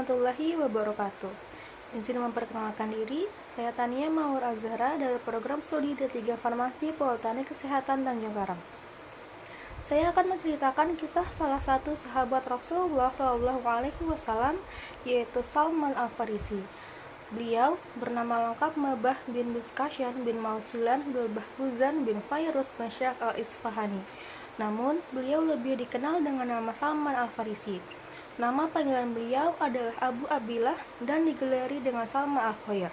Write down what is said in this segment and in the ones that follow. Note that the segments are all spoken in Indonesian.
warahmatullahi wabarakatuh. Izin memperkenalkan diri, saya Tania Mawar Azhara dari program studi D3 Farmasi Politeknik Kesehatan Tanjung Karang. Saya akan menceritakan kisah salah satu sahabat Rasulullah SAW, yaitu Salman Al-Farisi. Beliau bernama lengkap Mabah bin Buskasyan bin Mausulan bin Bahbuzan bin Fairuz bin Syekh Al-Isfahani. Namun, beliau lebih dikenal dengan nama Salman Al-Farisi. Nama panggilan beliau adalah Abu Abdillah dan digelari dengan Salman Al-Khair.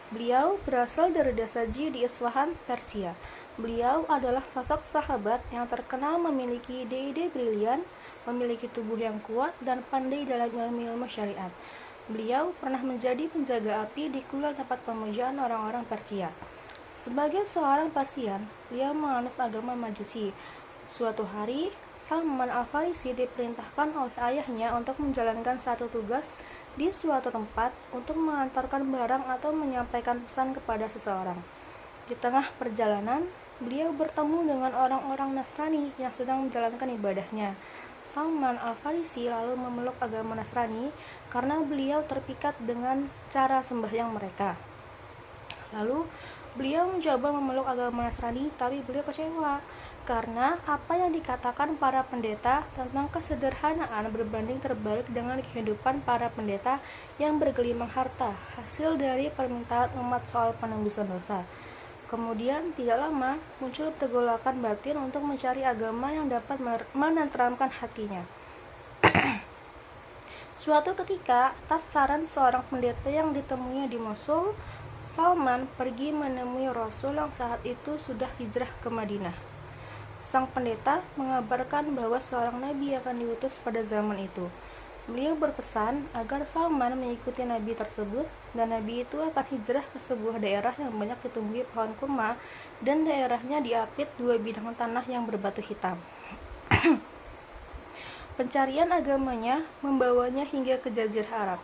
Beliau berasal dari desa Ji di Isfahan, Persia. Beliau adalah sosok sahabat yang terkenal memiliki ide-ide brilian, memiliki tubuh yang kuat, dan pandai dalam ilmu syariat. Beliau pernah menjadi penjaga api di kuil tempat pemujaan orang-orang Persia. Sebagai seorang Persian, beliau menganut agama Majusi. Suatu hari, Salman Al-Farisi diperintahkan oleh ayahnya untuk menjalankan satu tugas di suatu tempat untuk mengantarkan barang atau menyampaikan pesan kepada seseorang. Di tengah perjalanan, beliau bertemu dengan orang-orang Nasrani yang sedang menjalankan ibadahnya. Salman Al-Farisi lalu memeluk agama Nasrani karena beliau terpikat dengan cara sembahyang mereka. Lalu, beliau mencoba memeluk agama Nasrani, tapi beliau kecewa karena apa yang dikatakan para pendeta tentang kesederhanaan berbanding terbalik dengan kehidupan para pendeta yang bergelimang harta, hasil dari permintaan umat soal penembusan dosa. Kemudian, tidak lama, muncul pergolakan batin untuk mencari agama yang dapat menenteramkan hatinya. Suatu ketika, atas saran seorang pendeta yang ditemuinya di Mosul, Salman pergi menemui Rasul yang saat itu sudah hijrah ke Madinah. Sang pendeta mengabarkan bahwa seorang nabi akan diutus pada zaman itu. Beliau berpesan agar Salman mengikuti nabi tersebut, dan nabi itu akan hijrah ke sebuah daerah yang banyak ditumbuhi pohon kurma, dan daerahnya diapit 2 bidang tanah yang berbatu hitam. Pencarian agamanya membawanya hingga ke Jazirah Arab.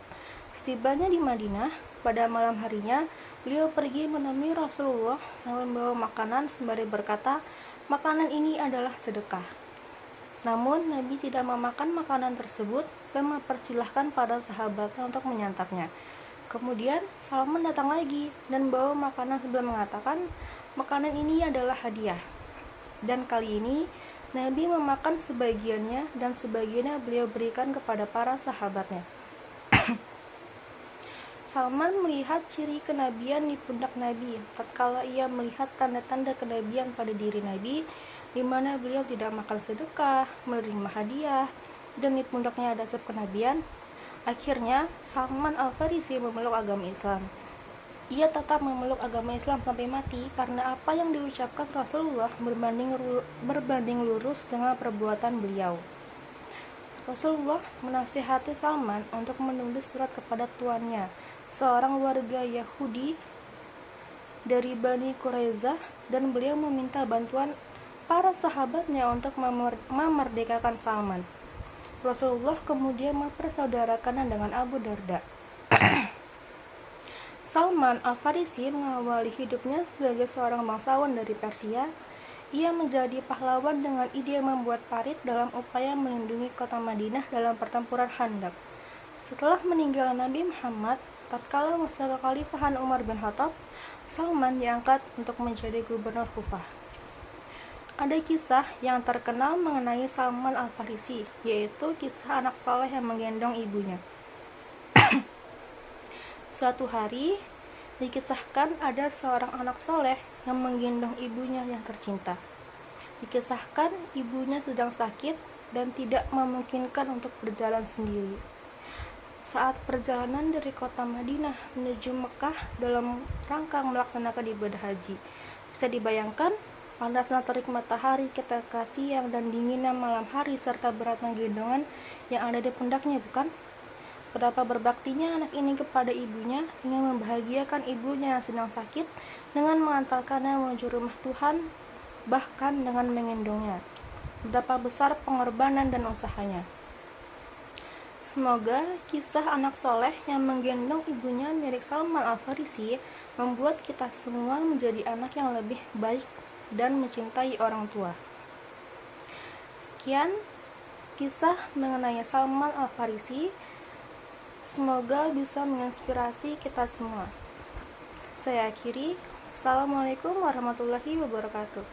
Setibanya di Madinah, pada malam harinya, beliau pergi menemui Rasulullah sambil membawa makanan sembari berkata, "Makanan ini adalah sedekah." Namun, Nabi tidak memakan makanan tersebut dan mempersilahkan para sahabatnya untuk menyantapnya. Kemudian, Salman datang lagi dan bawa makanan sambil mengatakan, "Makanan ini adalah hadiah." Dan kali ini, Nabi memakan sebagiannya dan sebagiannya beliau berikan kepada para sahabatnya. Salman melihat ciri kenabian di pundak Nabi tatkala ia melihat tanda-tanda kenabian pada diri Nabi, di mana beliau tidak makan sedekah, menerima hadiah, dan di pundaknya ada cap kenabian. Akhirnya, Salman Al-Farisi memeluk agama Islam. Ia tetap memeluk agama Islam sampai mati karena apa yang diucapkan Rasulullah berbanding lurus dengan perbuatan beliau. Rasulullah menasihati Salman untuk menulis surat kepada tuannya, seorang warga Yahudi dari Bani Quraizah, dan beliau meminta bantuan para sahabatnya untuk memerdekakan Salman. Rasulullah kemudian mempersaudarakannya dengan Abu Darda. Salman Al-Farisi mengawali hidupnya sebagai seorang bangsawan dari Persia. Ia menjadi pahlawan dengan ide membuat parit dalam upaya melindungi kota Madinah dalam pertempuran Khandaq. Setelah meninggal Nabi Muhammad, tatkala masa kekhalifahan Umar bin Khattab, Salman diangkat untuk menjadi gubernur Kufah. Ada kisah yang terkenal mengenai Salman Al-Farisi, yaitu kisah anak soleh yang menggendong ibunya. Suatu hari, dikisahkan ada seorang anak soleh yang menggendong ibunya yang tercinta. Dikisahkan ibunya sedang sakit dan tidak memungkinkan untuk berjalan sendiri. Saat perjalanan dari kota Madinah menuju Mekah dalam rangka melaksanakan ibadah haji, bisa dibayangkan panasnya terik matahari ketika siang dan dinginnya malam hari serta beratnya gendongan yang ada di pundaknya, bukan? Betapa berbaktinya anak ini kepada ibunya hingga membahagiakan ibunya yang sedang sakit dengan mengantarkannya menuju rumah Tuhan, bahkan dengan menggendongnya. Betapa besar pengorbanan dan usahanya. Semoga kisah anak soleh yang menggendong ibunya milik Salman Al-Farisi membuat kita semua menjadi anak yang lebih baik dan mencintai orang tua. Sekian kisah mengenai Salman Al-Farisi. Semoga bisa menginspirasi kita semua. Saya akhiri. Assalamualaikum warahmatullahi wabarakatuh.